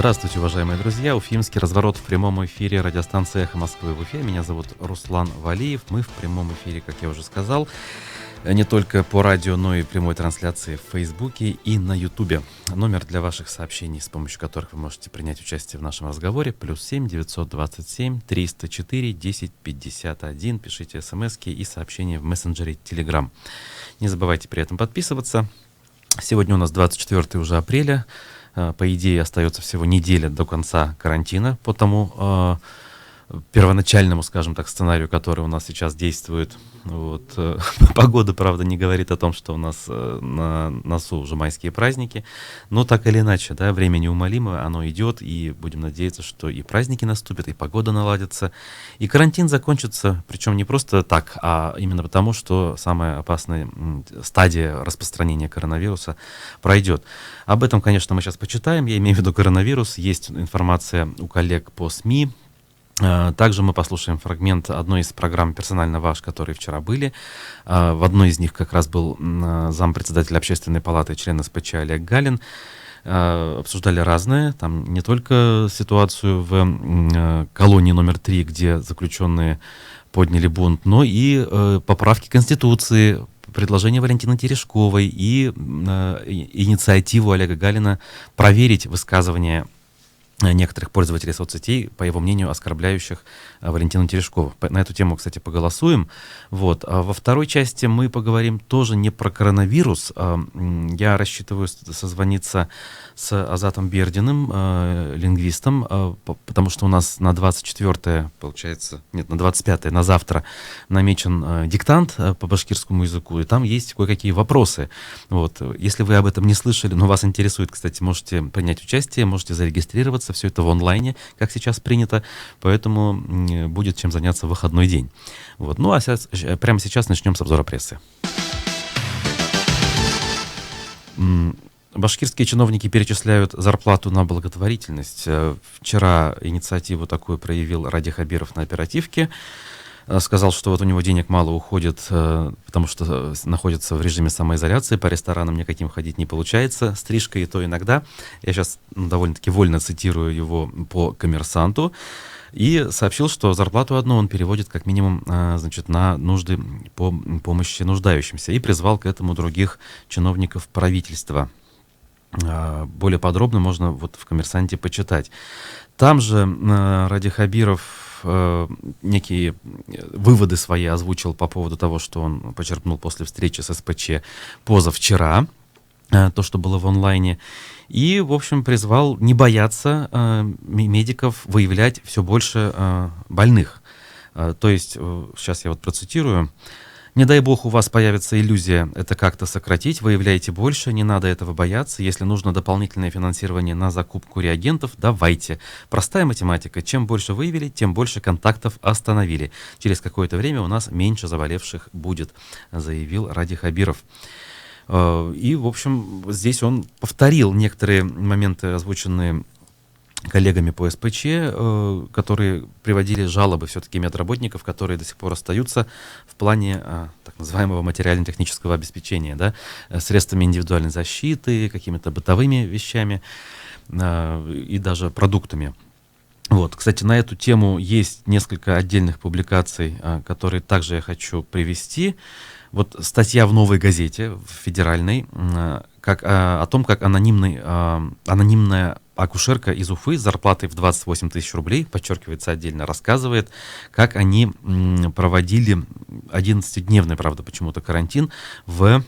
Здравствуйте, уважаемые друзья. Уфимский разворот в прямом эфире радиостанции «Эхо Москвы» в Уфе. Меня зовут Руслан Валиев. Мы в прямом эфире, как я уже сказал, не только по радио, но и прямой трансляции в Фейсбуке и на Ютубе. Номер для ваших сообщений, с помощью которых вы можете принять участие в нашем разговоре, +7 927 304 1051. Пишите смски и сообщения в мессенджере Telegram. Не забывайте при этом подписываться. Сегодня у нас 24 уже апреля. По идее, остается всего неделя до конца карантина по тому первоначальному, скажем так, сценарию, который у нас сейчас действует. Вот. Погода, правда, не говорит о том, что у нас на носу уже майские праздники. Но так или иначе, да, время неумолимо, оно идет, и будем надеяться, что и праздники наступят, и погода наладится, и карантин закончится, причем не просто так, а именно потому, что самая опасная стадия распространения коронавируса пройдет. Об этом, конечно, мы сейчас почитаем, я имею в виду коронавирус, есть информация у коллег по СМИ. Также мы послушаем фрагмент одной из программ «Персонально ваш», которые вчера были. В одной из них как раз был зампредседателя Общественной палаты, член СПЧ Олег Галин. Обсуждали разное, там не только ситуацию в колонии номер 3, где заключенные подняли бунт, но и поправки Конституции, предложение Валентины Терешковой и инициативу Олега Галина проверить высказывания некоторых пользователей соцсетей, по его мнению, оскорбляющих Валентину Терешкову. На эту тему, кстати, поголосуем. Вот. А во второй части мы поговорим тоже не про коронавирус. Я рассчитываю созвониться с Азатом Бердиным, лингвистом, потому что у нас на 24-е, получается, нет, на 25-е, на завтра намечен диктант по башкирскому языку, и там есть кое-какие вопросы. Вот. Если вы об этом не слышали, но вас интересует, кстати, можете принять участие, можете зарегистрироваться. Все это в онлайне, как сейчас принято, поэтому будет чем заняться в выходной день. Вот. Ну а прямо сейчас начнем с обзора прессы. Башкирские чиновники перечисляют зарплату на благотворительность. Вчера инициативу такую проявил Ради Хабиров на оперативке. Сказал, что вот у него денег мало уходит, потому что находится в режиме самоизоляции, по ресторанам никаким ходить не получается, стрижка и то иногда. Я сейчас довольно-таки вольно цитирую его по «Коммерсанту». И сообщил, что зарплату одну он переводит как минимум, значит, на нужды по помощи нуждающимся, и призвал к этому других чиновников правительства. Более подробно можно вот в «Коммерсанте» почитать. Там же Ради Хабиров некие выводы свои озвучил по поводу того, что он почерпнул после встречи с СПЧ позавчера, то, что было в онлайне, и, в общем, призвал не бояться медиков выявлять все больше больных. То есть, сейчас я вот процитирую. «Не дай бог у вас появится иллюзия это как-то сократить, выявляйте больше, не надо этого бояться. Если нужно дополнительное финансирование на закупку реагентов, давайте. Простая математика. Чем больше выявили, тем больше контактов остановили. Через какое-то время у нас меньше заболевших будет», заявил Ради Хабиров. И, в общем, здесь он повторил некоторые моменты, озвученные коллегами по СПЧ, которые приводили жалобы все-таки медработников, которые до сих пор остаются в плане так называемого материально-технического обеспечения, да, средствами индивидуальной защиты, какими-то бытовыми вещами и даже продуктами. Вот, кстати, на эту тему есть несколько отдельных публикаций, которые также я хочу привести. Вот статья в «Новой газете», в федеральной, о том, как анонимная акушерка из Уфы с зарплатой в 28 тысяч рублей, подчеркивается отдельно, рассказывает, как они проводили 11-дневный, правда, почему-то карантин в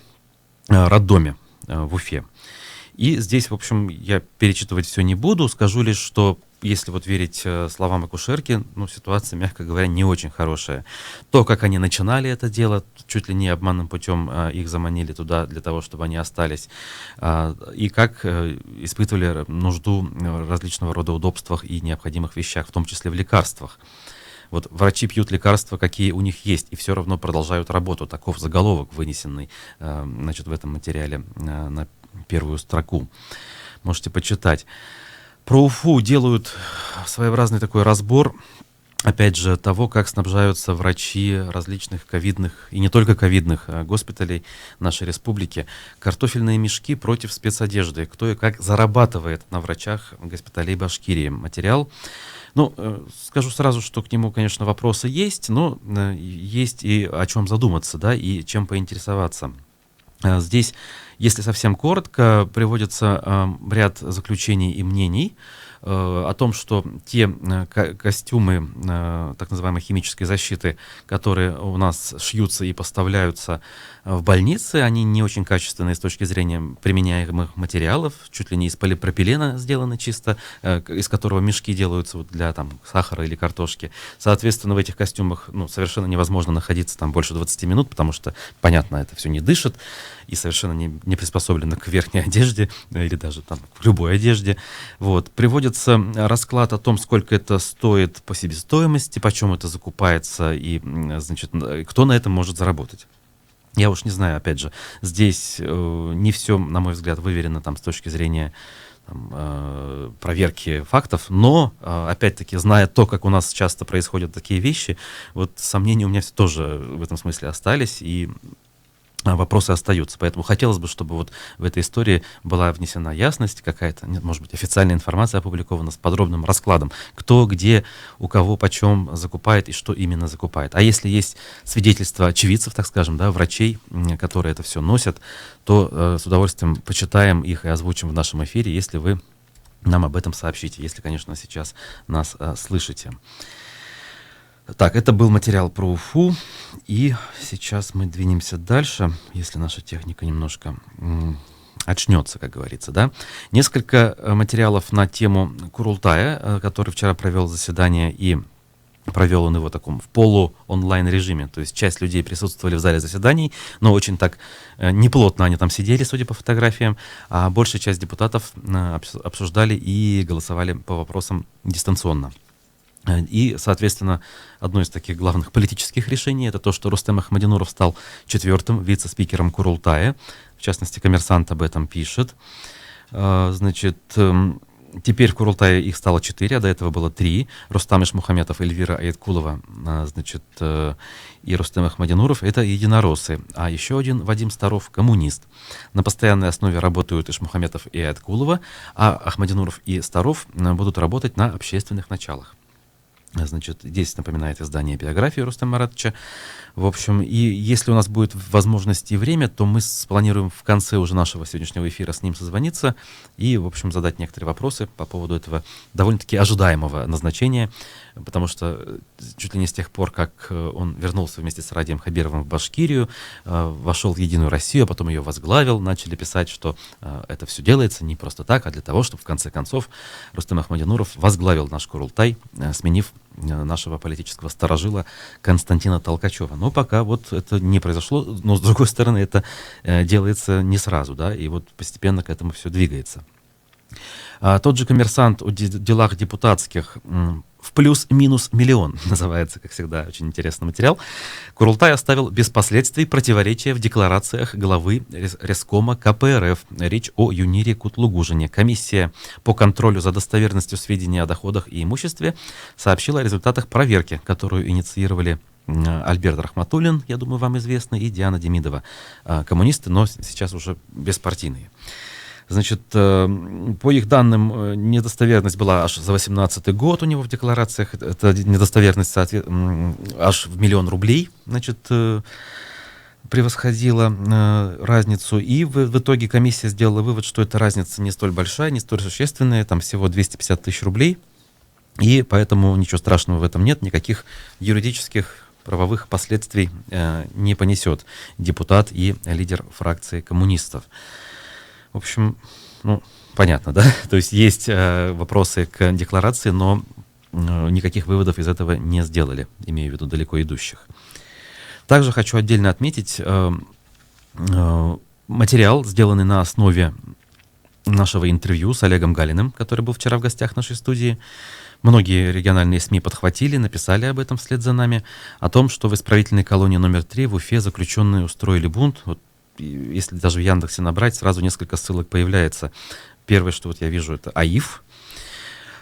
роддоме в Уфе. И здесь, в общем, я перечитывать все не буду, скажу лишь, что если вот верить словам акушерки, ну, ситуация, мягко говоря, не очень хорошая. То, как они начинали это дело, чуть ли не обманным путем их заманили туда для того, чтобы они остались, и как испытывали нужду в различного рода удобствах и необходимых вещах, в том числе в лекарствах. Вот врачи пьют лекарства, какие у них есть, и все равно продолжают работу. Таков заголовок, вынесенный, значит, в этом материале на первую строку. Можете почитать. Про Уфу делают своеобразный такой разбор опять же, того, как снабжаются врачи различных ковидных, и не только ковидных, госпиталей нашей республики. Картофельные мешки против спецодежды. Кто и как зарабатывает на врачах госпиталей Башкирии. Материал. Ну, скажу сразу, что к нему, конечно, вопросы есть, но есть и о чем задуматься, да, и чем поинтересоваться. Здесь, если совсем коротко, приводится ряд заключений и мнений о том, что те костюмы так называемой химической защиты, которые у нас шьются и поставляются в больницы, они не очень качественные с точки зрения применяемых материалов, чуть ли не из полипропилена сделаны чисто, из которого мешки делаются вот для там, сахара или картошки. Соответственно, в этих костюмах совершенно невозможно находиться там больше 20 минут, потому что, понятно, это все не дышит и совершенно не приспособлено к верхней одежде или даже там, к любой одежде. Вот. Приводится расклад о том, сколько это стоит по себестоимости, почем это закупается и, значит, кто на этом может заработать. Я уж не знаю, опять же, здесь не все, на мой взгляд, выверено там, с точки зрения проверки фактов, но, опять-таки, зная то, как у нас часто происходят такие вещи, вот сомнения у меня тоже в этом смысле остались, и вопросы остаются. Поэтому хотелось бы, чтобы вот в этой истории была внесена ясность, какая-то, может быть, официальная информация опубликована с подробным раскладом, кто, где, у кого, почем закупает и что именно закупает. А если есть свидетельства очевидцев, так скажем, да, врачей, которые это все носят, то с удовольствием почитаем их и озвучим в нашем эфире, если вы нам об этом сообщите, если, конечно, сейчас нас слышите. Так, это был материал про Уфу, и сейчас мы двинемся дальше, если наша техника немножко очнется, как говорится, да. Несколько материалов на тему Курултая, который вчера провел заседание, и провел он его в таком в полу-онлайн режиме, то есть часть людей присутствовали в зале заседаний, но очень так неплотно они там сидели, судя по фотографиям, а большая часть депутатов обсуждали и голосовали по вопросам дистанционно. И, соответственно, одно из таких главных политических решений — это то, что Рустем Ахмадинуров стал 4-м вице-спикером Курултая. В частности, «Коммерсант» об этом пишет. Значит, теперь в Курултае их стало 4, а до этого было 3. Рустам Ишмухаметов, Эльвира Айткулова, значит, и Рустем Ахмадинуров — это единороссы. А еще один, Вадим Старов, коммунист. На постоянной основе работают Ишмухаметов и Айткулова, а Ахмадинуров и Старов будут работать на общественных началах. Значит, здесь напоминает издание биографии Рустема Маратовича. В общем, и если у нас будет возможность и время, то мы спланируем в конце уже нашего сегодняшнего эфира с ним созвониться и, в общем, задать некоторые вопросы по поводу этого довольно-таки ожидаемого назначения, потому что чуть ли не с тех пор, как он вернулся вместе с Радием Хабировым в Башкирию, вошел в Единую Россию, а потом ее возглавил, начали писать, что это все делается не просто так, а для того, чтобы в конце концов Рустем Ахмадинуров возглавил наш Курултай, сменив нашего политического старожила Константина Толкачева. Но пока вот это не произошло, но с другой стороны это делается не сразу, да, и вот постепенно к этому все двигается. Тот же «Коммерсант» о делах депутатских в плюс-минус миллион называется, как всегда, очень интересный материал. Курултай оставил без последствий противоречия в декларациях главы Рескома КПРФ. Речь о Юнире Кутлугужине. Комиссия по контролю за достоверностью сведений о доходах и имуществе сообщила о результатах проверки, которую инициировали Альберт Рахматуллин, я думаю, вам известный, и Диана Демидова. Коммунисты, но сейчас уже беспартийные. Значит, по их данным, недостоверность была аж за 2018 год у него в декларациях. Это недостоверность аж в 1 миллион рублей, значит, превосходила разницу. И в итоге комиссия сделала вывод, что эта разница не столь большая, не столь существенная, там всего 250 тысяч рублей. И поэтому ничего страшного в этом нет, никаких юридических правовых последствий не понесет депутат и лидер фракции коммунистов. В общем, понятно, да? То есть вопросы к декларации, но никаких выводов из этого не сделали, имею в виду далеко идущих. Также хочу отдельно отметить материал, сделанный на основе нашего интервью с Олегом Галиным, который был вчера в гостях нашей студии. Многие региональные СМИ подхватили, написали об этом вслед за нами, о том, что в исправительной колонии номер 3 в Уфе заключенные устроили бунт. Вот, если даже в Яндексе набрать, сразу несколько ссылок появляется. Первое, что вот я вижу, это АИФ.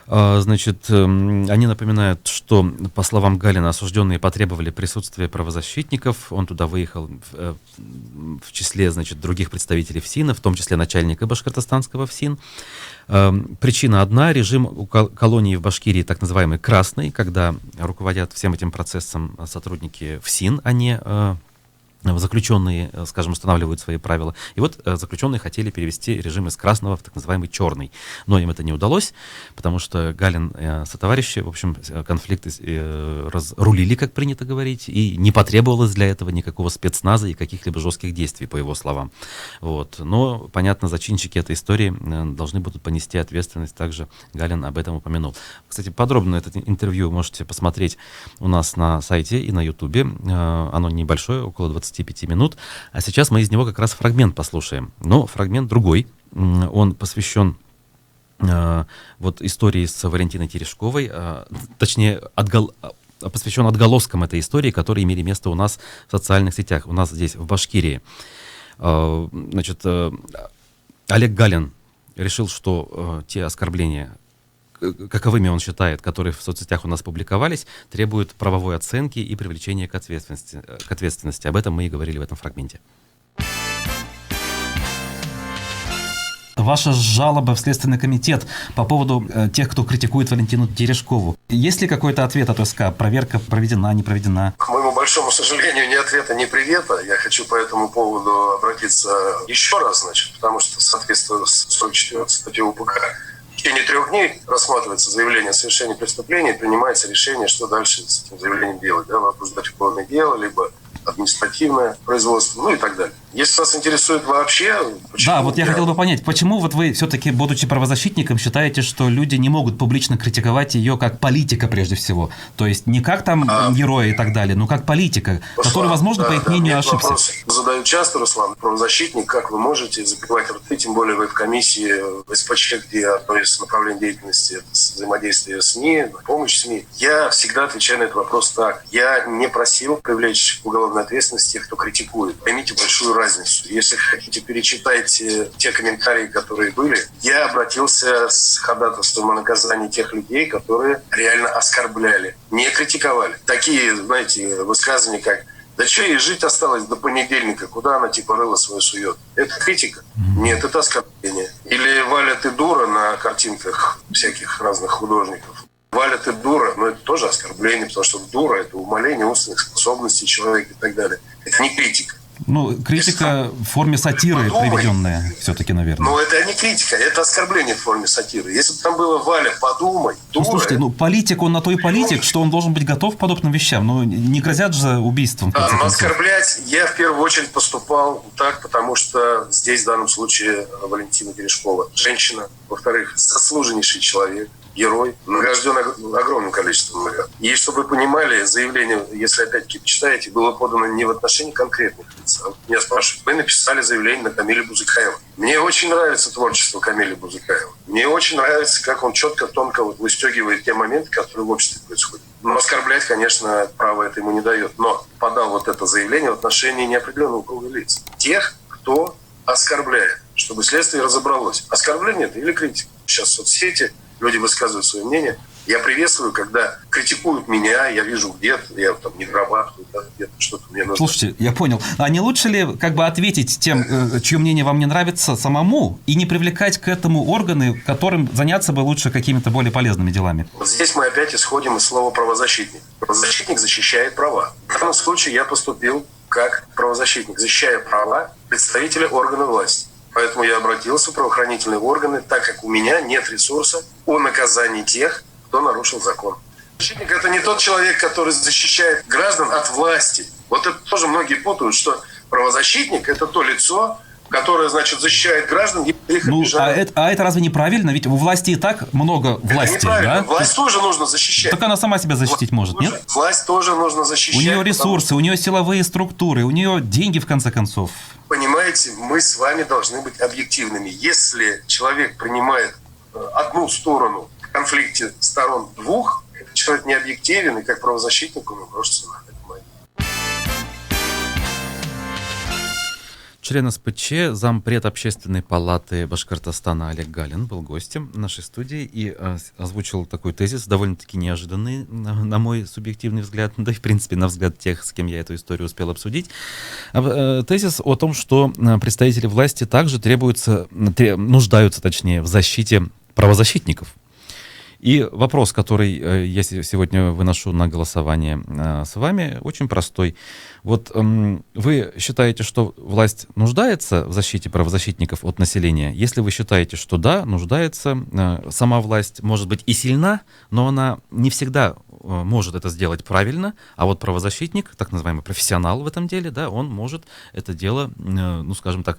Значит, они напоминают, что, по словам Галина, осужденные потребовали присутствия правозащитников. Он туда выехал в числе, значит, других представителей ФСИНа, в том числе начальника башкортостанского ФСИН. Причина одна: режим колонии в Башкирии так называемый красный, когда руководят всем этим процессом сотрудники ФСИН, а не заключенные, скажем, устанавливают свои правила. И вот заключенные хотели перевести режим из красного в так называемый черный. Но им это не удалось, потому что Галин сотоварищи, в общем, конфликты разрулили, как принято говорить, и не потребовалось для этого никакого спецназа и каких-либо жестких действий, по его словам. Вот. Но, понятно, зачинщики этой истории должны будут понести ответственность. Также Галин об этом упомянул. Кстати, подробно это интервью можете посмотреть у нас на сайте и на Ютубе. Оно небольшое, около 25 минут. А сейчас мы из него как раз фрагмент послушаем. Но фрагмент другой. Он посвящен вот истории с Валентиной Терешковой, точнее, посвящен отголоскам этой истории, которые имели место у нас в социальных сетях, у нас здесь, в Башкирии. Значит, Олег Галин решил, что те оскорбления, каковыми он считает, которые в соцсетях у нас публиковались, требуют правовой оценки и привлечения к ответственности. Об этом мы и говорили в этом фрагменте. Ваша жалоба в Следственный комитет по поводу тех, кто критикует Валентину Терешкову. Есть ли какой-то ответ от СК? Проверка проведена, не проведена? К моему большому сожалению, ни ответа, ни привета. Я хочу по этому поводу обратиться еще раз, значит, потому что, соответственно, с 44 статьей УПК, в течение 3 дней рассматривается заявление о совершении преступления и принимается решение, что дальше с этим заявлением делать. Да, возбуждать уголовное дело, либо административное производство, ну и так далее. Если вас интересует вообще... Да, вот я хотел бы понять, почему вот вы все-таки, будучи правозащитником, считаете, что люди не могут публично критиковать ее как политика прежде всего? То есть не как там героя и так далее, но как политика, которая, возможно, по их мнению, ошибся. Задают часто, Руслан, правозащитник, как вы можете закрывать рты, тем более вы в комиссии в СПЧ, где одно из направлений деятельности — это взаимодействие с СМИ, помощь СМИ. Я всегда отвечаю на этот вопрос так. Я не просил привлечь уголовную ответственность тех, кто критикует. Поймите большую разницу. Если хотите, перечитайте те комментарии, которые были. Я обратился с ходатайством о наказании тех людей, которые реально оскорбляли, не критиковали. Такие, знаете, высказывания, как «да что ей жить осталось до понедельника, куда она типа рыло свое сует». Это критика? Нет, это оскорбление. Или «Валя, ты дура» на картинках всяких разных художников. «Валя, ты дура», но это тоже оскорбление, потому что дура — это умаление умственных способностей человека и так далее. Это не критика. Ну, критика в форме сатиры, приведенная все-таки, наверное. Ну, это не критика, это оскорбление в форме сатиры. Если бы там было «Валя, подумай», дура... Ну, слушайте, политик, он на то и политик, что он должен быть готов к подобным вещам. Ну, не грозят же убийством. Да, но оскорблять я в первую очередь поступал так, потому что здесь в данном случае Валентина Терешкова женщина, во-вторых, заслуженнейший человек, герой, награжден огромным количеством наград. И чтобы вы понимали, заявление, если опять-таки почитаете, было подано не в отношении конкретных лиц. Меня спрашивают, вы написали заявление на Камиля Бузыкаева. Мне очень нравится творчество Камиля Бузыкаева. Мне очень нравится, как он четко, тонко выстегивает те моменты, которые в обществе происходят. Но оскорблять, конечно, право это ему не дает. Но подал вот это заявление в отношении неопределенного круга лиц. Тех, кто оскорбляет, чтобы следствие разобралось. Оскорбление это или критика? Сейчас соцсети, люди высказывают свое мнение. Я приветствую, когда критикуют меня, я вижу где-то, я там не врабатываю, где-то что-то мне нужно. Слушайте, я понял. А не лучше ли как бы ответить тем, чье мнение вам не нравится, самому, и не привлекать к этому органы, которым заняться бы лучше какими-то более полезными делами? Вот здесь мы опять исходим из слова «правозащитник». Правозащитник защищает права. В данном случае я поступил как правозащитник, защищая права представителя органа власти. Поэтому я обратился в правоохранительные органы, так как у меня нет ресурса о наказании тех, кто нарушил закон. Защитник — это не тот человек, который защищает граждан от власти. Вот это тоже многие путают, что правозащитник — это то лицо, которое, значит, защищает граждан, и их обижают. А это разве неправильно? Ведь у власти и так много власти, это неправильно. да? Власть тоже нужно защищать. Так она сама себя защитить может, нет? Власть тоже нужно защищать. У нее ресурсы, у нее силовые структуры, у нее деньги, в конце концов. Понимаете, мы с вами должны быть объективными. Если человек принимает одну сторону в конфликте сторон двух, этот человек не объективен, и как правозащитник он может. член СПЧ, зампред Общественной палаты Башкортостана Олег Галин был гостем нашей студии и озвучил такой тезис, довольно-таки неожиданный, на мой субъективный взгляд, да и в принципе на взгляд тех, с кем я эту историю успел обсудить. Тезис о том, что представители власти также нуждаются в защите правозащитников. И вопрос, который я сегодня выношу на голосование с вами, очень простой. Вот вы считаете, что власть нуждается в защите правозащитников от населения? Если вы считаете, что да, нуждается, сама власть может быть и сильна, но она не всегда может это сделать правильно, а вот правозащитник, так называемый профессионал в этом деле, да, он может это дело, ну, скажем так,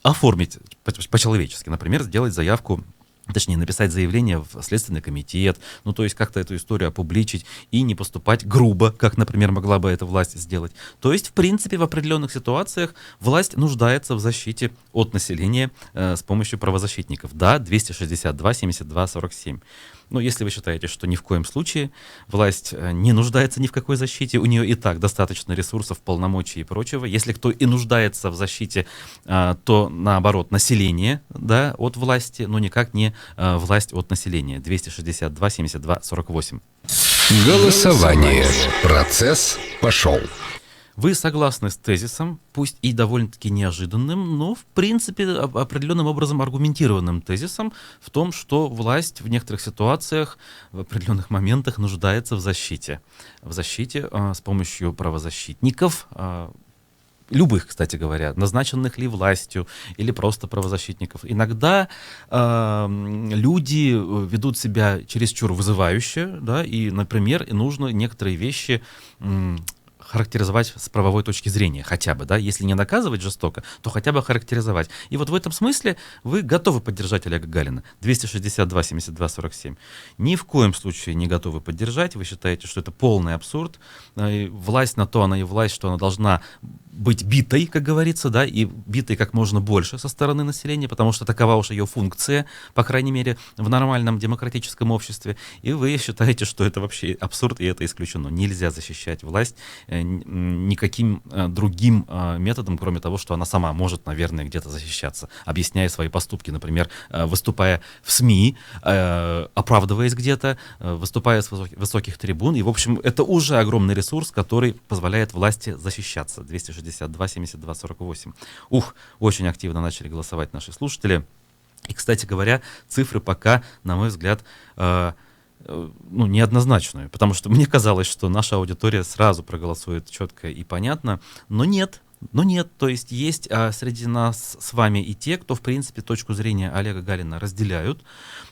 оформить по-человечески, например, сделать заявку, точнее, написать заявление в Следственный комитет, ну, то есть как-то эту историю опубличить и не поступать грубо, как, например, могла бы эта власть сделать. То есть, в принципе, в определенных ситуациях власть нуждается в защите от населения с помощью правозащитников. Да, 262, 72, 47. Но если вы считаете, что ни в коем случае власть не нуждается ни в какой защите, у нее и так достаточно ресурсов, полномочий и прочего. Если кто и нуждается в защите, то наоборот население, да, от власти, но никак не власть от населения. 262, 72, 48. Голосование. Процесс пошел. Вы согласны с тезисом, пусть и довольно-таки неожиданным, но в принципе определенным образом аргументированным тезисом в том, что власть в некоторых ситуациях, в определенных моментах нуждается в защите. В защите с помощью правозащитников, любых, кстати говоря, назначенных ли властью или просто правозащитников. Иногда люди ведут себя чересчур вызывающе, да, и, например, нужно некоторые вещи характеризовать с правовой точки зрения хотя бы, да, если не наказывать жестоко, то хотя бы характеризовать. И вот в этом смысле вы готовы поддержать Олега Галина. 262, 72, 47. Ни в коем случае не готовы поддержать. Вы считаете, что это полный абсурд. Власть на то, она и власть, что она должна быть битой, как говорится, да, и битой как можно больше со стороны населения, потому что такова уж ее функция, по крайней мере, в нормальном демократическом обществе. И вы считаете, что это вообще абсурд, и это исключено. Нельзя защищать власть никаким другим методом, кроме того, что она сама может, наверное, где-то защищаться, объясняя свои поступки, например, выступая в СМИ, оправдываясь где-то, выступая с высоких трибун. И, в общем, это уже огромный ресурс, который позволяет власти защищаться. 262, 72, 48. Очень активно начали голосовать наши слушатели. И, кстати говоря, цифры пока, на мой взгляд, неоднозначную, потому что мне казалось, что наша аудитория сразу проголосует четко и понятно, но нет, то есть есть среди нас с вами и те, кто, в принципе, точку зрения Олега Галина разделяют,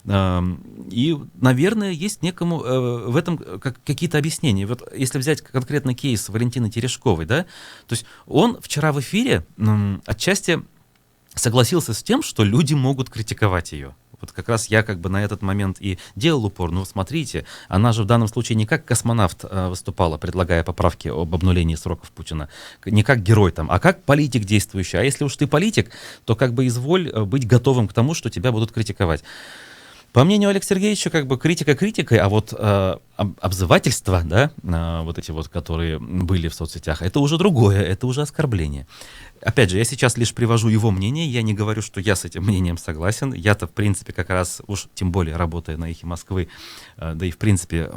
и, наверное, есть некому в этом какие-то объяснения. Вот если взять конкретно кейс Валентины Терешковой, да, то есть он вчера в эфире отчасти согласился с тем, что люди могут критиковать ее. Вот как раз я как бы на этот момент и делал упор. Ну, смотрите, она же в данном случае не как космонавт выступала, предлагая поправки об обнулении сроков Путина, не как герой там, а как политик действующий. А если уж ты политик, то как бы изволь быть готовым к тому, что тебя будут критиковать. По мнению Олега Сергеевича, как бы критика критикой, а вот обзывательства, да, вот эти вот, которые были в соцсетях, это уже другое, это уже оскорбление. Опять же, я сейчас лишь привожу его мнение, я не говорю, что я с этим мнением согласен. Я-то, в принципе, как раз уж тем более работая на «Эхе Москвы», да и, в принципе,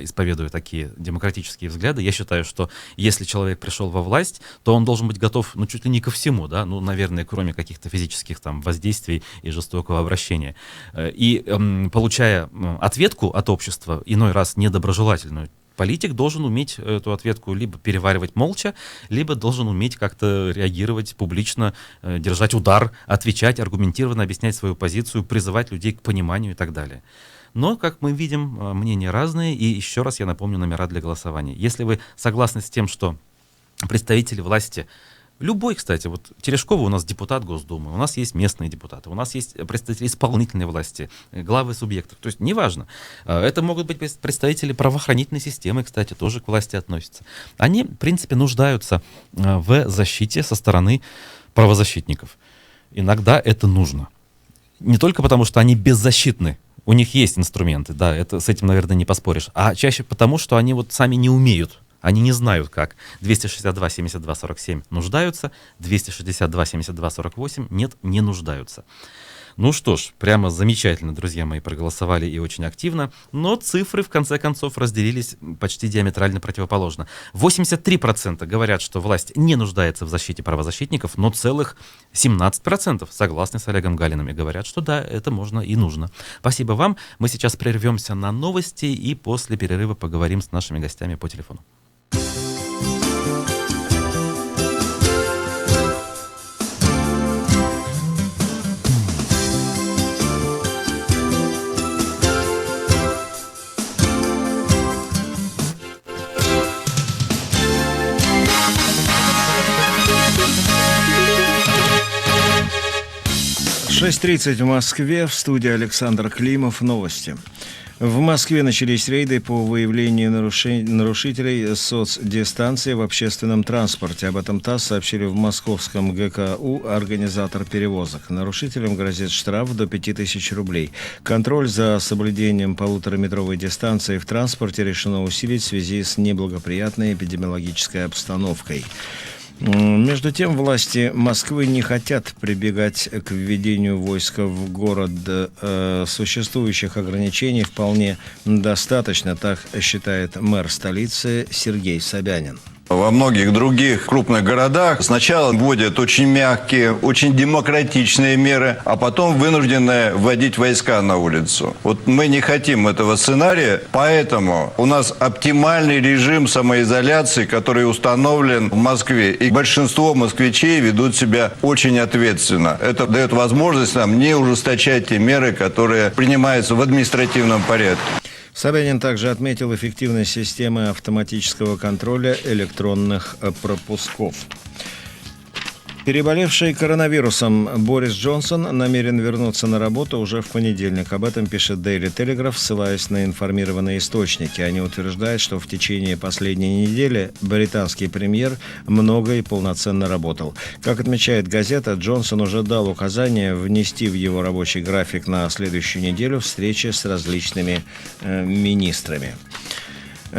исповедую такие демократические взгляды, я считаю, что если человек пришел во власть, то он должен быть готов, ну, чуть ли не ко всему, да, ну, наверное, кроме каких-то физических там воздействий и жестокого обращения. И получая ответку от общества, иной раз недоброжелательную, политик должен уметь эту ответку либо переваривать молча, либо должен уметь как-то реагировать публично, держать удар, отвечать, аргументированно объяснять свою позицию, призывать людей к пониманию и так далее. Но, как мы видим, мнения разные, и еще раз я напомню номера для голосования. Если вы согласны с тем, что представители власти, любой, кстати, вот Терешкова у нас депутат Госдумы, у нас есть местные депутаты, у нас есть представители исполнительной власти, главы субъектов, то есть неважно. Это могут быть представители правоохранительной системы, кстати, тоже к власти относятся. Они, в принципе, нуждаются в защите со стороны правозащитников. Иногда это нужно. Не только потому, что они беззащитны, у них есть инструменты, да, с этим, наверное, не поспоришь, а чаще потому, что они вот сами не умеют Они не знают, как 262 72 47 нуждаются, 262 72 48 нет, не нуждаются. Ну что ж, прямо замечательно, друзья мои, проголосовали и очень активно, но цифры в конце концов разделились почти диаметрально противоположно. 83% говорят, что власть не нуждается в защите правозащитников, но целых 17% согласны с Олегом Галиным и говорят, что да, это можно и нужно. Спасибо вам. Мы сейчас прервемся на новости и после перерыва поговорим с нашими гостями по телефону. «6:30 в Москве», в студии Александр Климов. Новости. В Москве начались рейды по выявлению нарушителей соцдистанции в общественном транспорте. Об этом ТАСС сообщили в московском ГКУ организатор перевозок. Нарушителям грозит штраф до 5000 рублей. Контроль за соблюдением 1,5-метровой дистанции в транспорте решено усилить в связи с неблагоприятной эпидемиологической обстановкой. Между тем, власти Москвы не хотят прибегать к введению войска в город. Существующих ограничений вполне достаточно, так считает мэр столицы Сергей Собянин. Во многих других крупных городах сначала вводят очень мягкие, очень демократичные меры, а потом вынуждены вводить войска на улицу. Вот мы не хотим этого сценария, поэтому у нас оптимальный режим самоизоляции, который установлен в Москве. И большинство москвичей ведут себя очень ответственно. Это дает возможность нам не ужесточать те меры, которые принимаются в административном порядке. Собянин также отметил эффективность системы автоматического контроля электронных пропусков. Переболевший коронавирусом Борис Джонсон намерен вернуться на работу уже в понедельник. Об этом пишет Daily Telegraph, ссылаясь на информированные источники. Они утверждают, что в течение последней недели британский премьер много и полноценно работал. Как отмечает газета, Джонсон уже дал указание внести в его рабочий график на следующую неделю встречи с различными министрами.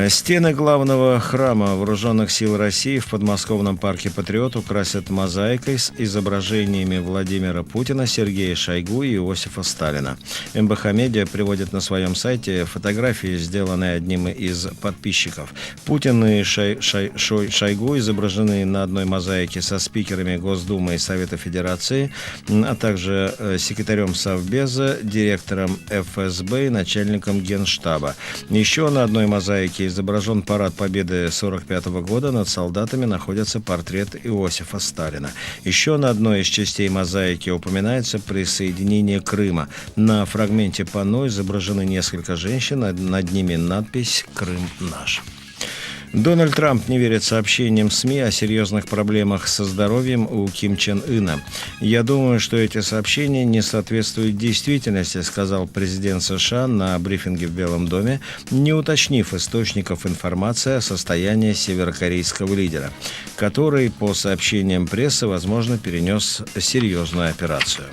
Стены главного храма Вооруженных сил России в подмосковном парке «Патриот» украсят мозаикой с изображениями Владимира Путина, Сергея Шойгу и Иосифа Сталина. МБХ Медиа приводит на своем сайте фотографии, сделанные одним из подписчиков. Путин и Шойгу изображены на одной мозаике со спикерами Госдумы и Совета Федерации, а также секретарем Совбеза, директором ФСБ и начальником Генштаба. Еще на одной мозаике изображен парад Победы 1945 года. Над солдатами находится портрет Иосифа Сталина. Еще на одной из частей мозаики упоминается присоединение Крыма. На фрагменте панно изображены несколько женщин, над ними надпись «Крым наш». Дональд Трамп не верит сообщениям СМИ о серьезных проблемах со здоровьем у Ким Чен Ына. «Я думаю, что эти сообщения не соответствуют действительности», сказал президент США на брифинге в Белом доме, не уточнив источников информации о состоянии северокорейского лидера, который, по сообщениям прессы, возможно, перенес серьезную операцию.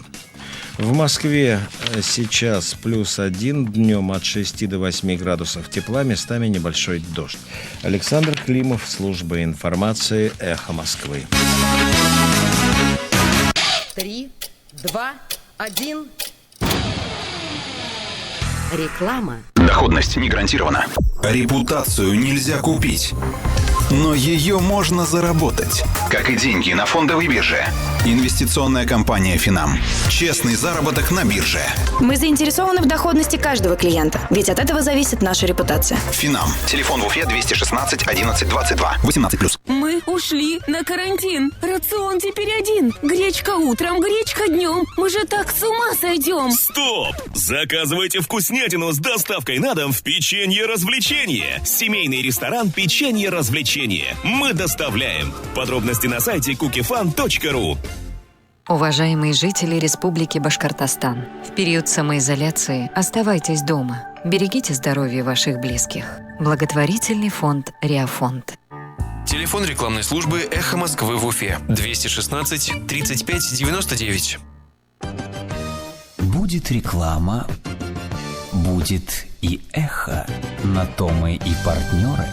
В Москве сейчас +1, днем от 6 до 8 градусов тепла, местами небольшой дождь. Александр Климов, служба информации «Эхо Москвы». 3, 2, 1. Реклама. Доходность не гарантирована. Репутацию нельзя купить, но ее можно заработать. Как и деньги на фондовой бирже. Инвестиционная компания «Финам». Честный заработок на бирже. Мы заинтересованы в доходности каждого клиента, ведь от этого зависит наша репутация. «Финам». Телефон в Уфе 216 11 22. 18+. Мы ушли на карантин. Рацион теперь один. Гречка утром, гречка днем. Мы же так с ума сойдем. Стоп! Заказывайте вкуснятину с доставкой на дом в «Печенье развлечение». Семейный ресторан «Печенье развлечение». Мы доставляем. Подробности на сайте cookifan.ru. Уважаемые жители Республики Башкортостан, в период самоизоляции оставайтесь дома. Берегите здоровье ваших близких. Благотворительный фонд «Реафонд». Телефон рекламной службы «Эхо Москвы» в Уфе 216 35 99. Будет реклама, будет и эхо. На то мы и партнеры.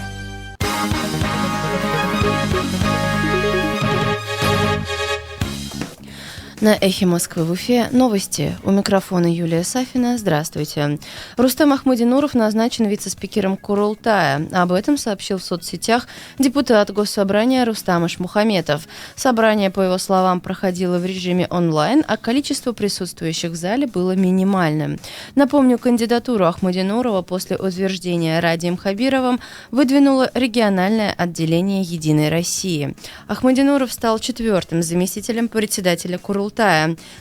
На «Эхе Москвы» в Уфе новости. У микрофона Юлия Сафина. Здравствуйте. Рустем Ахмадинуров назначен вице-спикером Курултая. Об этом сообщил в соцсетях депутат Госсобрания Рустам Ишмухаметов. Собрание, по его словам, проходило в режиме онлайн, а количество присутствующих в зале было минимальным. Напомню, кандидатуру Ахмадинурова после утверждения Радием Хабировым выдвинуло региональное отделение «Единой России». Ахмадинуров стал 4-м заместителем председателя Курултая.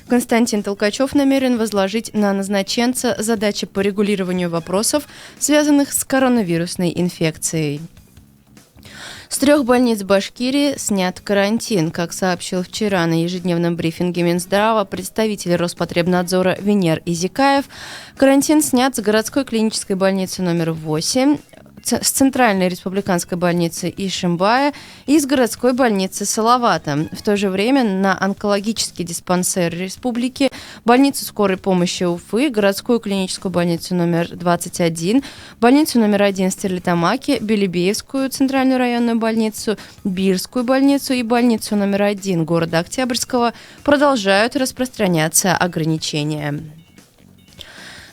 Константин Толкачев намерен возложить на назначенца задачи по регулированию вопросов, связанных с коронавирусной инфекцией. С 3 больниц Башкирии снят карантин. Как сообщил вчера на ежедневном брифинге Минздрава представитель Роспотребнадзора Венер Изикаев, карантин снят с городской клинической больницы номер 8, с Центральной республиканской больницы Ишимбая и с городской больницы Салавата. В то же время на онкологический диспансер республики, больницу скорой помощи Уфы, городскую клиническую больницу номер 21, больницу номер 1 Стерлитамаки, Белебеевскую центральную районную больницу, Бирскую больницу и больницу номер 1 города Октябрьского продолжают распространяться ограничения.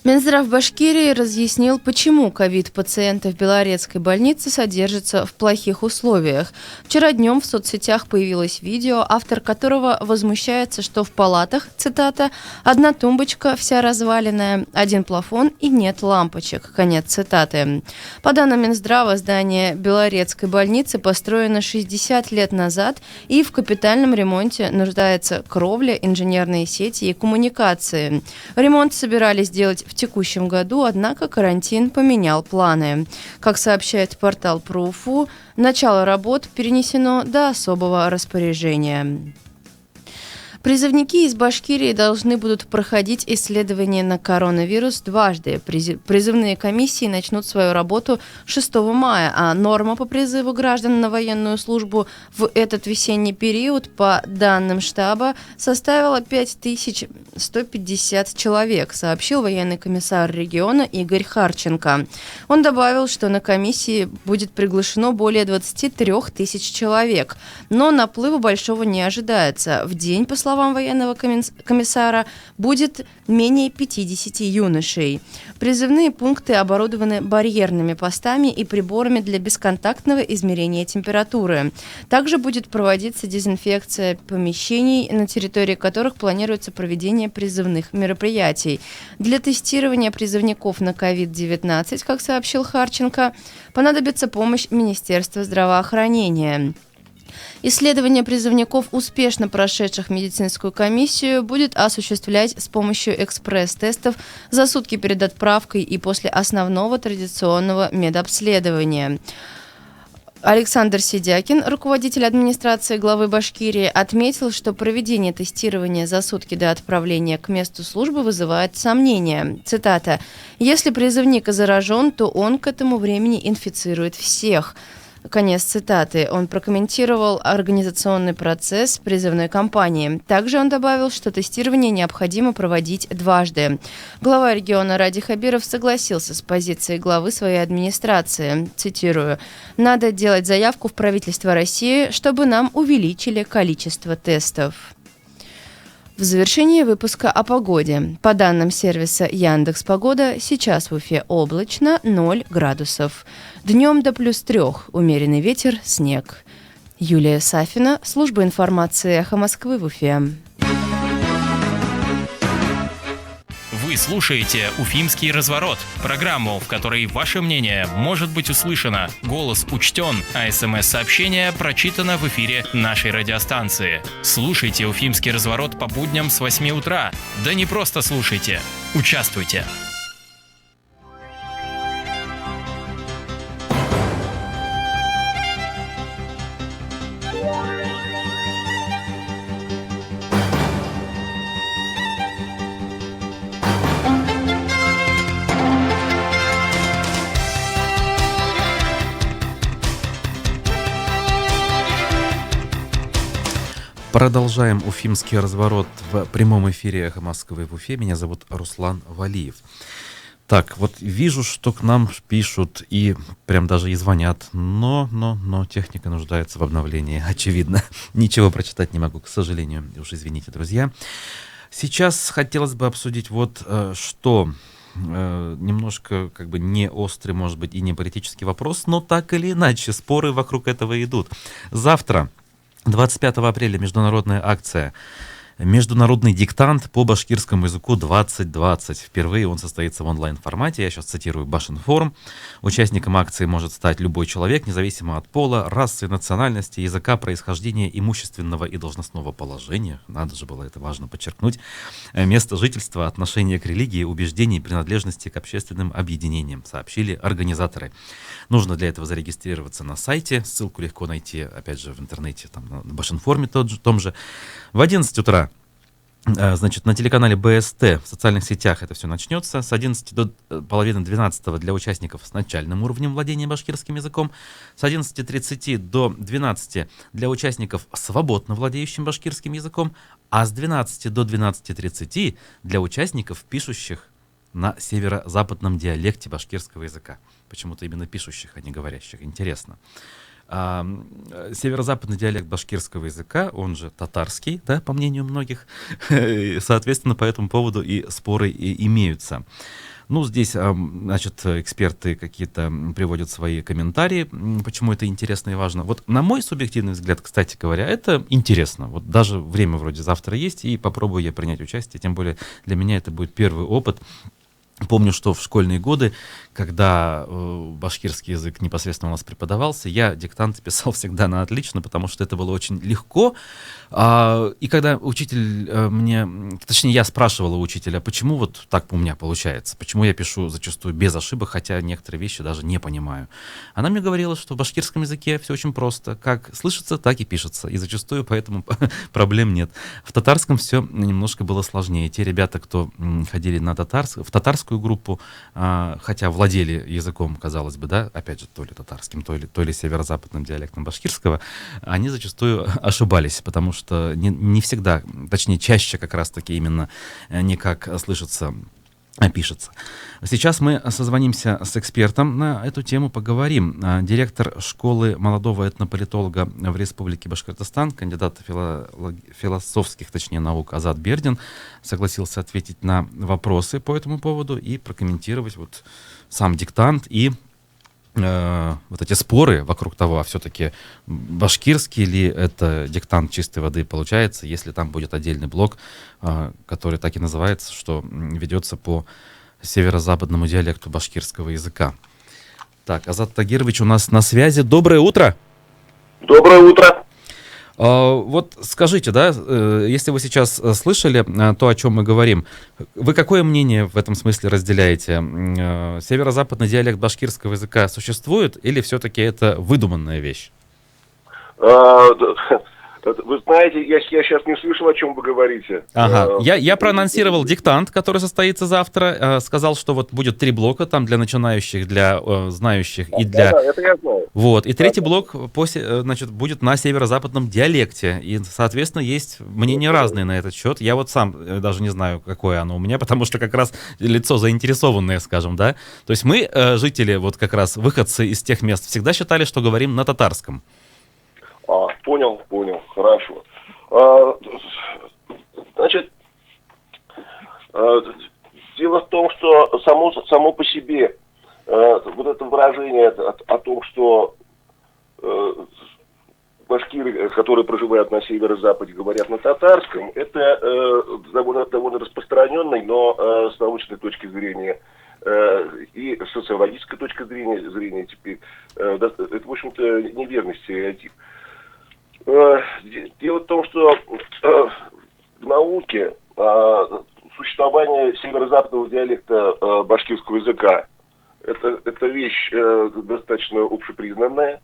Минздрав Башкирии разъяснил, почему ковид-пациенты в Белорецкой больнице содержатся в плохих условиях. Вчера днем в соцсетях появилось видео, автор которого возмущается, что в палатах, цитата, «одна тумбочка, вся разваленная, один плафон и нет лампочек», конец цитаты. По данным Минздрава, здание Белорецкой больницы построено 60 лет назад и в капитальном ремонте нуждается кровля, инженерные сети и коммуникации. Ремонт собирались делать в текущем году, однако карантин поменял планы. Как сообщает портал про Уфу, начало работ перенесено до особого распоряжения. Призывники из Башкирии должны будут проходить исследования на коронавирус дважды. Призывные комиссии начнут свою работу 6 мая, а норма по призыву граждан на военную службу в этот весенний период, по данным штаба, составила 5150 человек, сообщил военный комиссар региона Игорь Харченко. Он добавил, что на комиссии будет приглашено более 23 тысяч человек, но наплыва большого не ожидается. В день, по словам военного комиссара, будет менее 50 юношей. Призывные пункты оборудованы барьерными постами и приборами для бесконтактного измерения температуры. Также будет проводиться дезинфекция помещений, на территории которых планируется проведение призывных мероприятий. Для тестирования призывников на COVID-19, как сообщил Харченко, понадобится помощь Министерства здравоохранения. Исследование призывников, успешно прошедших медицинскую комиссию, будет осуществлять с помощью экспресс-тестов за сутки перед отправкой и после основного традиционного медобследования. Александр Сидякин, руководитель администрации главы Башкирии, отметил, что проведение тестирования за сутки до отправления к месту службы вызывает сомнения. Цитата: «Если призывник заражен, то он к этому времени инфицирует всех». Конец цитаты. Он прокомментировал организационный процесс призывной кампании. Также он добавил, что тестирование необходимо проводить дважды. Глава региона Ради Хабиров согласился с позицией главы своей администрации. Цитирую: «Надо делать заявку в правительство России, чтобы нам увеличили количество тестов». В завершении выпуска о погоде. По данным сервиса Яндекс.Погода, сейчас в Уфе облачно, 0 градусов. Днем до +3, умеренный ветер, снег. Юлия Сафина, служба информации «Эхо Москвы» в Уфе. Вы слушаете «Уфимский разворот» – программу, в которой ваше мнение может быть услышано, голос учтен, а СМС-сообщение прочитано в эфире нашей радиостанции. Слушайте «Уфимский разворот» по будням с 8 утра. Да не просто слушайте, участвуйте. Продолжаем уфимский разворот в прямом эфире «Эхо Москвы» в Уфе. Меня зовут Руслан Валиев. Так, вот вижу, что к нам пишут и прям даже и звонят, но техника нуждается в обновлении, очевидно. Ничего прочитать не могу, к сожалению. Уж извините, друзья. Сейчас хотелось бы обсудить вот что. Немножко как бы не острый, может быть, и не политический вопрос, но так или иначе споры вокруг этого идут. Завтра, 25 апреля, международная акция «Международный диктант по башкирскому языку 2020». Впервые он состоится в онлайн-формате. Я сейчас цитирую Башинформ. Участником акции может стать любой человек, независимо от пола, расы, национальности, языка, происхождения, имущественного и должностного положения. Надо же было это важно подчеркнуть. Место жительства, отношение к религии, убеждений, принадлежности к общественным объединениям, сообщили организаторы. Нужно для этого зарегистрироваться на сайте. Ссылку легко найти, опять же, в интернете, там, на Башинформе том же. В 11 утра, значит, на телеканале БСТ в социальных сетях это все начнется. С 11 до половины 12 для участников с начальным уровнем владения башкирским языком. С 11:30 до 12 для участников, свободно владеющим башкирским языком. А с 12 до 12:30 для участников, пишущих на северо-западном диалекте башкирского языка. Почему-то именно пишущих, а не говорящих. Интересно. Северо-западный диалект башкирского языка, он же татарский, да, по мнению многих, соответственно, по этому поводу и споры и имеются. Ну, здесь, значит, эксперты какие-то приводят свои комментарии, почему это интересно и важно. Вот на мой субъективный взгляд, кстати говоря, это интересно. Вот даже время вроде завтра есть, и попробую я принять участие, тем более для меня это будет первый опыт. Помню, что в школьные годы, когда башкирский язык непосредственно у нас преподавался, я диктант писал всегда на отлично, потому что это было очень легко. И когда учитель точнее, я спрашивал у учителя, почему вот так у меня получается, почему я пишу зачастую без ошибок, хотя некоторые вещи даже не понимаю. Она мне говорила, что в башкирском языке все очень просто. Как слышится, так и пишется. И зачастую поэтому проблем нет. В татарском все немножко было сложнее. Те ребята, кто ходили в татарскую группу, хотя владели языком, казалось бы, да, опять же, то ли татарским, то ли северо-западным диалектом башкирского, они зачастую ошибались, потому что не всегда, точнее, чаще как раз-таки именно не как слышится, а пишется. Сейчас мы созвонимся с экспертом на эту тему, поговорим. Директор школы молодого этнополитолога в Республике Башкортостан, кандидат философских, наук Азат Бердин согласился ответить на вопросы по этому поводу и прокомментировать вот сам диктант и вот эти споры вокруг того, а все-таки башкирский ли это диктант чистой воды получается, если там будет отдельный блок, который так и называется, что ведется по северо-западному диалекту башкирского языка. Так, Азат Тагирович у нас на связи. Доброе утро! Доброе утро! Вот скажите, да, если вы сейчас слышали то, о чем мы говорим, вы какое мнение в этом смысле разделяете? Северо-западный диалект башкирского языка существует или все-таки это выдуманная вещь? Вы знаете, я сейчас не слышал, о чем вы говорите. Ага. Я проанонсировал диктант, который состоится завтра. Сказал, что вот будет 3 блока там для начинающих, для знающих и для... Да, это я знаю. Вот. И третий блок будет на северо-западном диалекте. И, соответственно, есть мнения разные на этот счет. Я вот сам даже не знаю, какое оно у меня, потому что как раз лицо заинтересованное, скажем, да. То есть мы, жители, вот как раз выходцы из тех мест, всегда считали, что говорим на татарском. Понял, хорошо. Значит, дело в том, что само по себе вот это выражение о том, что башкиры, которые проживают на северо-западе, говорят на татарском, это довольно распространенный, но с научной точки зрения и социологической точки зрения теперь, это, в общем-то, неверный стереотип. Дело в том, что в науке существование северо-западного диалекта башкирского языка это вещь достаточно общепризнанная,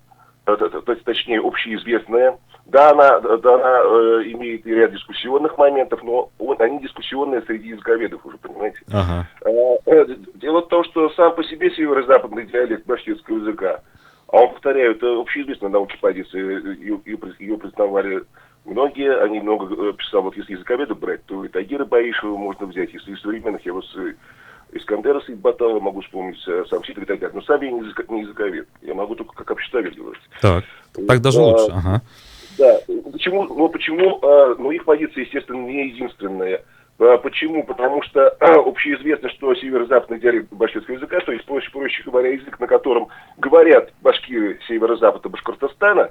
точнее общеизвестная. Да, она имеет и ряд дискуссионных моментов, но они дискуссионные среди языковедов уже, понимаете. Ага. Дело в том, что сам по себе северо-западный диалект башкирского языка, а он, повторяю, это общеизвестная науке позиция, ее признавали многие, они много писал, вот если языковедов брать, то и Тагира Баишева можно взять, если из современных, я вот Искандера Саидбаталова, могу вспомнить сам Ситов и так далее. Но сам я не языковед. Я могу только как обществовед говорить. Так даже лучше. Ага. Да. Почему? Ну, их позиция, естественно, не единственная. Почему? Потому что общеизвестно, что северо-западный диалект башкирского языка, то есть, проще говоря, язык, на котором говорят башкиры северо-запада Башкортостана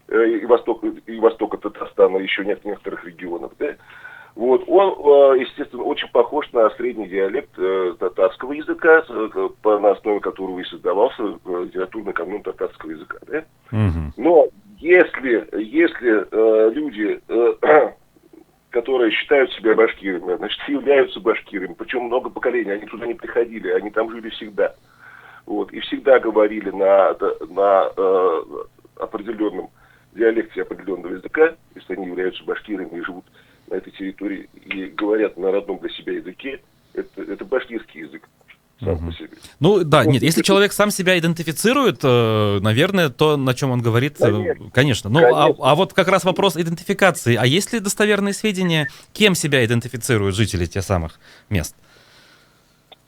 и востока Татарстана, еще некоторых регионов, да, вот, он, естественно, очень похож на средний диалект татарского языка, на основе которого и создавался литературный канон татарского языка. Да? Но если люди, которые считают себя башкирами, значит, являются башкирами, причем много поколений, они туда не приходили, они там жили всегда. Вот, и всегда говорили на определенном диалекте определенного языка, если они являются башкирами и живут на этой территории и говорят на родном для себя языке, это башкирский язык сам по себе. Ну да, нет, если человек сам себя идентифицирует, наверное, то, на чем он говорит, конечно. Ну, а вот как раз вопрос идентификации. А есть ли достоверные сведения, кем себя идентифицируют жители тех самых мест?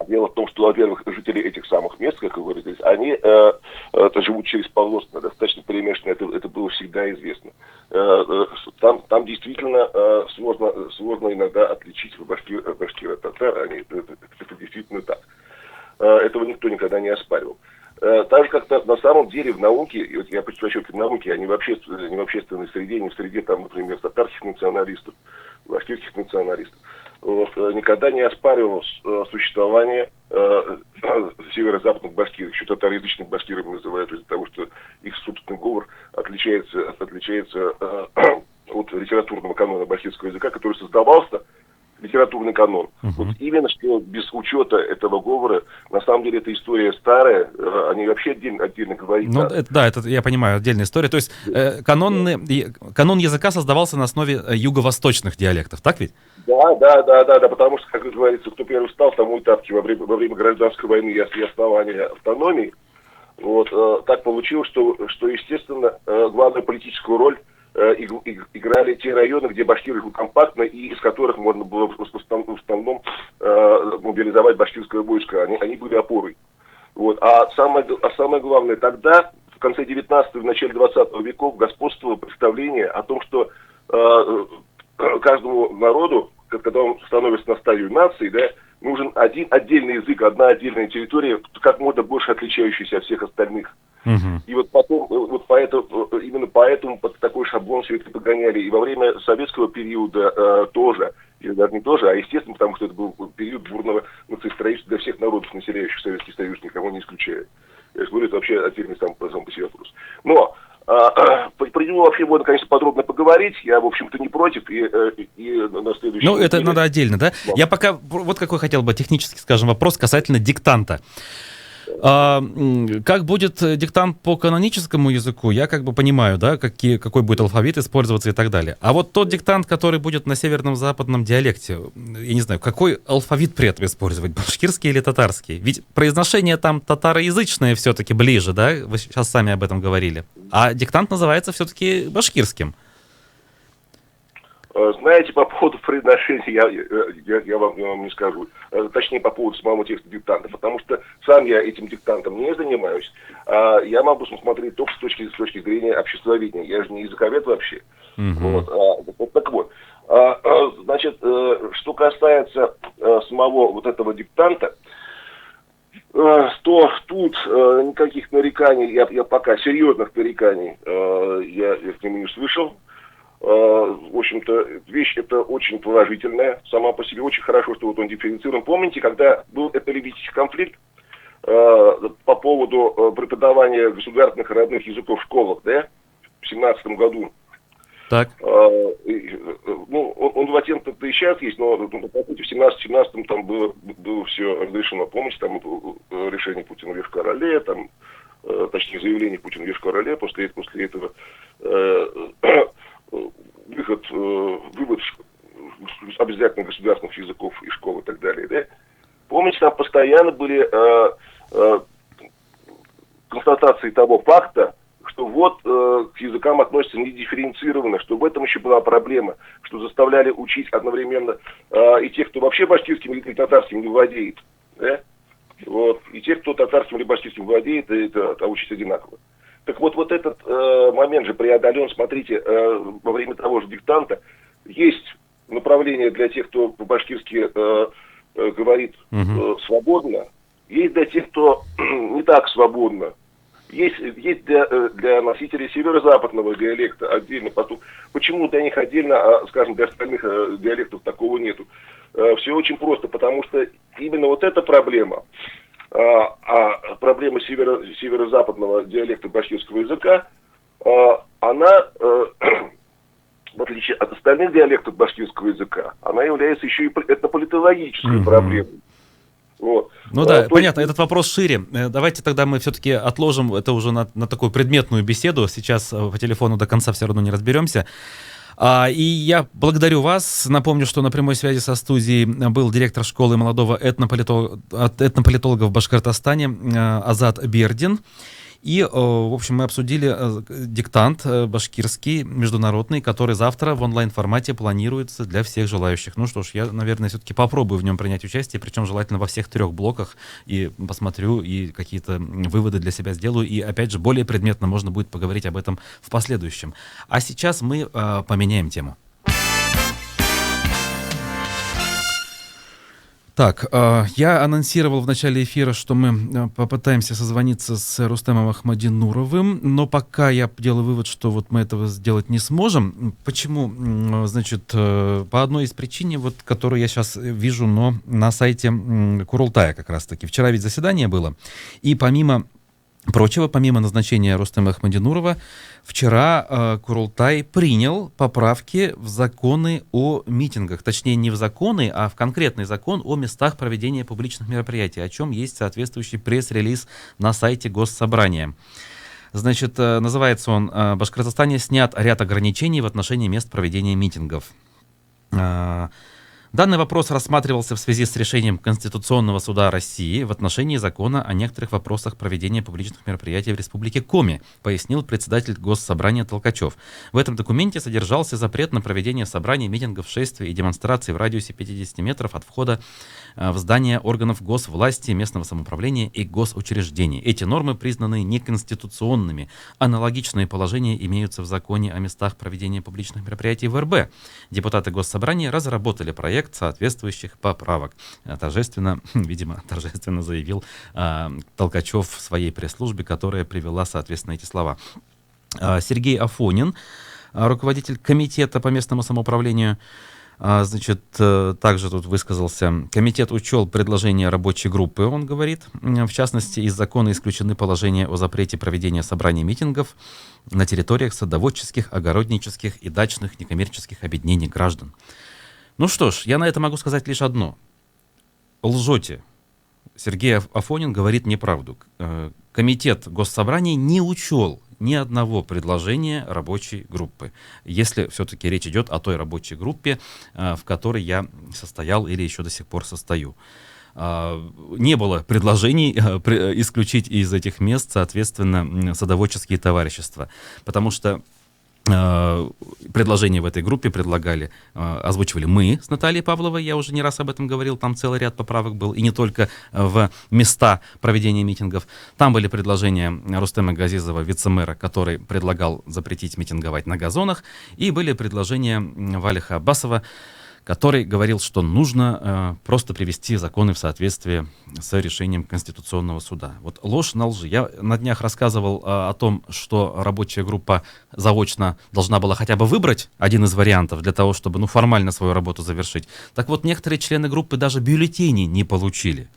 Дело в том, что, во-первых, жители этих самых мест, как вы выразились, они живут через полосно, достаточно перемешано, это было всегда известно. Там действительно сложно иногда отличить башкир от татар, это действительно так. Этого никто никогда не оспаривал. Так же, как на самом деле в науке, и вот я подчеркиваю в науке, а не в общественной среде, не в среде, там, например, татарских националистов, башкирских националистов, никогда не оспаривалось существование северо-западных башкиров, еще татароязычных башкирами называют, из-за того, что их собственный говор отличается от литературного канона башкирского языка, который создавался, литературный канон. Вот именно что без учета этого говора, на самом деле эта история старая, они вообще отдельно говорят. Ну, это я понимаю, отдельная история. То есть канон языка создавался на основе юго-восточных диалектов, так ведь? Да, потому что, как говорится, кто первый встал, тому и тапки во время гражданской войны и основания автономии. Вот, так получилось, что естественно, главную политическую роль играли те районы, где башкиры жили компактно и из которых можно было в основном мобилизовать башкирское войско. Они были опорой. Вот. А самое главное, тогда, в конце 19-го и в начале 20 веков, господствовало представление о том, что каждому народу, когда он становится на стадию нации, да, нужен один отдельный язык, одна отдельная территория, как можно больше отличающаяся от всех остальных. И вот потом, именно поэтому под такой шаблон все это погоняли. И во время советского периода тоже, или даже не тоже, а естественно, потому что это был период бурного нациостроительства для всех народов, населяющих Советский Союз, никого не исключая. Я же говорю, это вообще отдельный сам по себе вопрос. Но про него вообще можно, конечно, подробно поговорить. Я, в общем-то, не против. И на следующий... Ну, это надо отдельно, да? Я пока вот какой хотел бы технический, скажем, вопрос касательно диктанта. Как будет диктант по каноническому языку, я как бы понимаю, да, какой будет алфавит использоваться и так далее. А вот тот диктант, который будет на северном западном диалекте, я не знаю, какой алфавит при этом использовать, башкирский или татарский? Ведь произношение там татароязычное все-таки ближе, да, вы сейчас сами об этом говорили. А диктант называется все-таки башкирским. Знаете, по поводу произношения я вам не скажу. Точнее, по поводу самого текста диктанта. Потому что сам я этим диктантом не занимаюсь. Я могу смотреть только с точки зрения обществоведения. Я же не языковед вообще. Вот, так вот. Значит, что касается самого вот этого диктанта, то тут никаких нареканий, я пока серьезных нареканий я к нему не слышал. В общем-то, вещь эта очень положительная, сама по себе очень хорошо, что вот он дифференцирован. Помните, когда был этнолингвистический конфликт по поводу преподавания государственных родных языков в школах, да, в 17 году? Так. Ну, он латентно-то и сейчас есть, но по сути в 17-м там было все разрешено. Помните, там решение Путина в Йошкар-Оле, там, точнее, заявление Путина в Йошкар-Оле, после этого вывод обязательно государственных языков и школ и так далее, да? Помните, там постоянно были констатации того факта, что вот к языкам относятся недифференцированно, что в этом еще была проблема, что заставляли учить одновременно и тех, кто вообще башкирским или татарским не владеет. да? Вот. И те, кто татарским или башкирским владеет, это учится одинаково. Так вот этот момент же преодолен, смотрите, во время того же диктанта есть направление для тех, кто по-башкирски говорит свободно, есть для тех, кто не так свободно. Есть для носителей северо-западного диалекта отдельно поток. Почему для них отдельно, а, скажем, для остальных диалектов такого нету? Все очень просто, потому что именно вот эта проблема, проблема северо-западного диалекта башкирского языка, она, в отличие от остальных диалектов башкирского языка, она является еще и этнополитологической проблемой. Вот. Ну да, понятно, этот вопрос шире. Давайте тогда мы все-таки отложим это уже на такую предметную беседу. Сейчас по телефону до конца все равно не разберемся. И я благодарю вас. Напомню, что на прямой связи со студией был директор школы молодого этнополитолога в Башкортостане Азат Бердин. И, в общем, мы обсудили диктант башкирский, международный, который завтра в онлайн-формате планируется для всех желающих. Ну что ж, я, наверное, все-таки попробую в нем принять участие, причем желательно во всех 3 блоках, и посмотрю, и какие-то выводы для себя сделаю. И, опять же, более предметно можно будет поговорить об этом в последующем. А сейчас мы поменяем тему. Так, я анонсировал в начале эфира, что мы попытаемся созвониться с Рустемом Ахмадинуровым, но пока я делаю вывод, что вот мы этого сделать не сможем. Почему? Значит, по одной из причин, вот, которую я сейчас вижу, но на сайте Курултая как раз-таки. Вчера ведь заседание было, и помимо прочего, помимо назначения Рустема Ахмадинурова, вчера Курултай принял поправки в законы о митингах. Точнее, не в законы, а в конкретный закон о местах проведения публичных мероприятий, о чем есть соответствующий пресс-релиз на сайте Госсобрания. Значит, называется он «В Башкортостане снят ряд ограничений в отношении мест проведения митингов». Данный вопрос рассматривался в связи с решением Конституционного суда России в отношении закона о некоторых вопросах проведения публичных мероприятий в Республике Коми, пояснил председатель Госсобрания Толкачев. В этом документе содержался запрет на проведение собраний, митингов, шествий и демонстраций в радиусе 50 метров от входа в здание органов госвласти, местного самоуправления и госучреждений. Эти нормы признаны неконституционными. Аналогичные положения имеются в законе о местах проведения публичных мероприятий в РБ. Депутаты Госсобрания разработали проект соответствующих поправок. Торжественно заявил Толкачев в своей пресс-службе, которая привела, соответственно, эти слова. Сергей Афонин, руководитель комитета по местному самоуправлению, значит, также тут высказался. Комитет учел предложение рабочей группы, он говорит. В частности, из закона исключены положения о запрете проведения собраний митингов на территориях садоводческих, огороднических и дачных некоммерческих объединений граждан. Ну что ж, я на это могу сказать лишь одно. Лжете. Сергей Афонин говорит неправду. Комитет Госсобрания не учел ни одного предложения рабочей группы, если все-таки речь идет о той рабочей группе, в которой я состоял или еще до сих пор состою. Не было предложений исключить из этих мест, соответственно, садоводческие товарищества, потому что предложения в этой группе озвучивали мы с Натальей Павловой, я уже не раз об этом говорил, там целый ряд поправок был, и не только в места проведения митингов. Там были предложения Рустема Газизова, вице-мэра, который предлагал запретить митинговать на газонах, и были предложения Валиха Аббасова, который говорил, что нужно просто привести законы в соответствие с решением Конституционного суда. Вот ложь на лжи. Я на днях рассказывал о том, что рабочая группа заочно должна была хотя бы выбрать один из вариантов для того, чтобы формально свою работу завершить. Так вот, некоторые члены группы даже бюллетени не получили.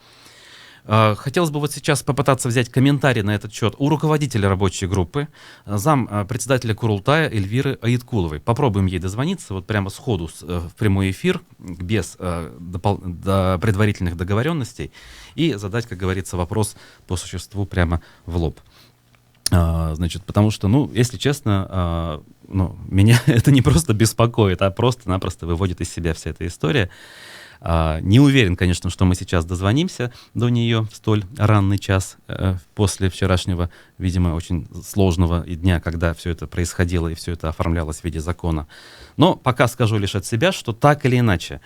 Хотелось бы вот сейчас попытаться взять комментарий на этот счет у руководителя рабочей группы, председателя Курултая Эльвиры Аиткуловой. Попробуем ей дозвониться вот прямо сходу в прямой эфир, без предварительных договоренностей, и задать, как говорится, вопрос по существу прямо в лоб. Значит, потому что, если честно, меня это не просто беспокоит, а просто-напросто выводит из себя вся эта история. Не уверен, конечно, что мы сейчас дозвонимся до нее в столь ранний час после вчерашнего, видимо, очень сложного дня, когда все это происходило и все это оформлялось в виде закона. Но пока скажу лишь от себя, что так или иначе,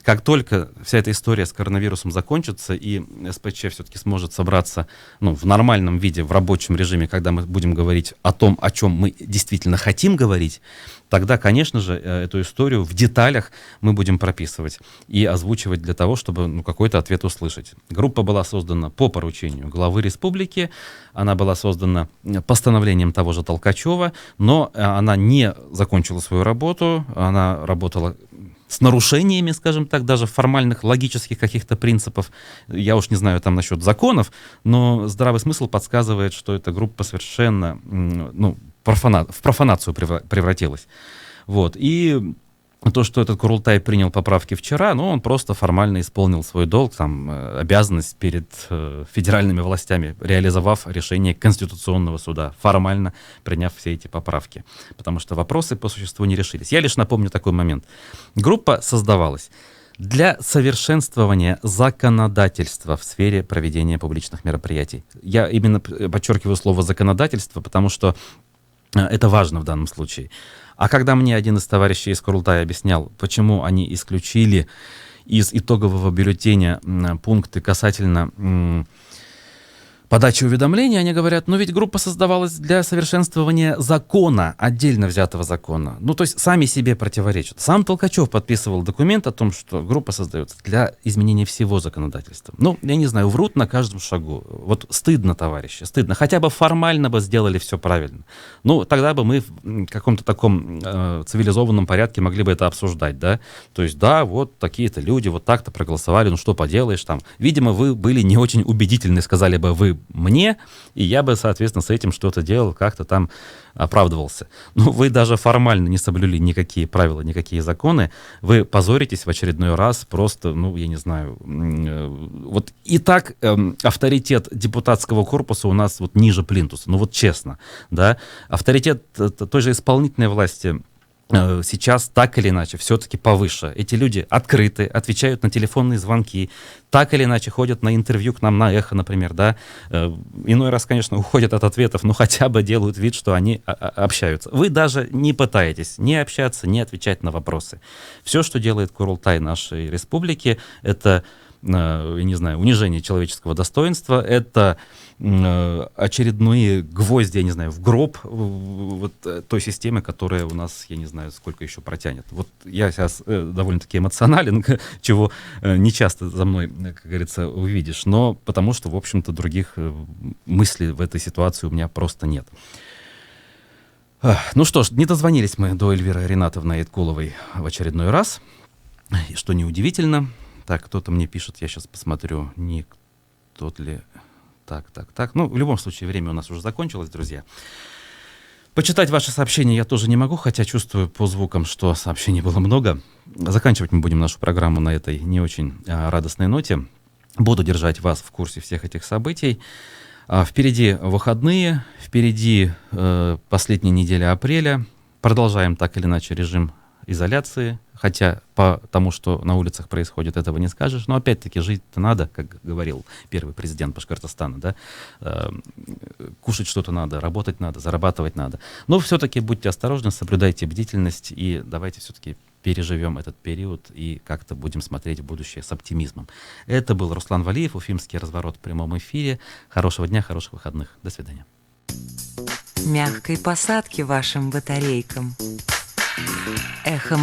как только вся эта история с коронавирусом закончится и СПЧ все-таки сможет собраться в нормальном виде, в рабочем режиме, когда мы будем говорить о том, о чем мы действительно хотим говорить, тогда, конечно же, эту историю в деталях мы будем прописывать и озвучивать для того, чтобы какой-то ответ услышать. Группа была создана по поручению главы республики, она была создана постановлением того же Толкачева, но она не закончила свою работу, она работала с нарушениями, скажем так, даже формальных, логических каких-то принципов. Я уж не знаю там насчет законов, но здравый смысл подсказывает, что эта группа совершенно в профанацию превратилась. Вот. И то, что этот Курултай принял поправки вчера, он просто формально исполнил свой долг, обязанность перед федеральными властями, реализовав решение Конституционного суда, формально приняв все эти поправки. Потому что вопросы по существу не решились. Я лишь напомню такой момент. Группа создавалась для совершенствования законодательства в сфере проведения публичных мероприятий. Я именно подчеркиваю слово «законодательство», потому что это важно в данном случае. А когда мне один из товарищей из Курултая объяснял, почему они исключили из итогового бюллетеня пункты касательно подачи уведомления, они говорят, ведь группа создавалась для совершенствования закона, отдельно взятого закона. То есть сами себе противоречат. Сам Толкачев подписывал документ о том, что группа создается для изменения всего законодательства. Я не знаю, врут на каждом шагу. Вот стыдно, товарищи, стыдно. Хотя бы формально бы сделали все правильно. Тогда бы мы в каком-то таком цивилизованном порядке могли бы это обсуждать, да? То есть, да, вот такие-то люди вот так-то проголосовали, что поделаешь там. Видимо, вы были не очень убедительны, сказали бы вы мне, и я бы, соответственно, с этим что-то делал, как-то там оправдывался. Вы даже формально не соблюли никакие правила, никакие законы, вы позоритесь в очередной раз, просто, я не знаю, вот и так авторитет депутатского корпуса у нас ниже плинтуса, честно, да, авторитет той же исполнительной власти сейчас так или иначе все-таки повыше. Эти люди открыты, отвечают на телефонные звонки, так или иначе ходят на интервью к нам на Эхо, например, да. Иной раз, конечно, уходят от ответов, но хотя бы делают вид, что они общаются. Вы даже не пытаетесь ни общаться, ни отвечать на вопросы. Все, что делает Курултай нашей республики, это, я не знаю, унижение человеческого достоинства, это очередные гвозди, я не знаю, в гроб той системы, которая у нас, я не знаю, сколько еще протянет. Я сейчас довольно-таки эмоционален, чего не часто за мной, как говорится, увидишь, но потому что, в общем-то, других мыслей в этой ситуации у меня просто нет. Что ж, не дозвонились мы до Эльвиры Ринатовны Айткуловой в очередной раз, что неудивительно. Так, кто-то мне пишет, я сейчас посмотрю, не тот ли... Так. В любом случае, время у нас уже закончилось, друзья. Почитать ваши сообщения я тоже не могу, хотя чувствую по звукам, что сообщений было много. Заканчивать мы будем нашу программу на этой не очень радостной ноте. Буду держать вас в курсе всех этих событий. Впереди выходные, впереди последняя неделя апреля. Продолжаем так или иначе режим изоляции, хотя по тому, что на улицах происходит, этого не скажешь, но опять-таки жить-то надо, как говорил первый президент Башкортостана, да, кушать что-то надо, работать надо, зарабатывать надо. Но все-таки будьте осторожны, соблюдайте бдительность и давайте все-таки переживем этот период и как-то будем смотреть в будущее с оптимизмом. Это был Руслан Валиев, Уфимский разворот в прямом эфире. Хорошего дня, хороших выходных. До свидания. Мягкой посадки вашим батарейкам. Эхо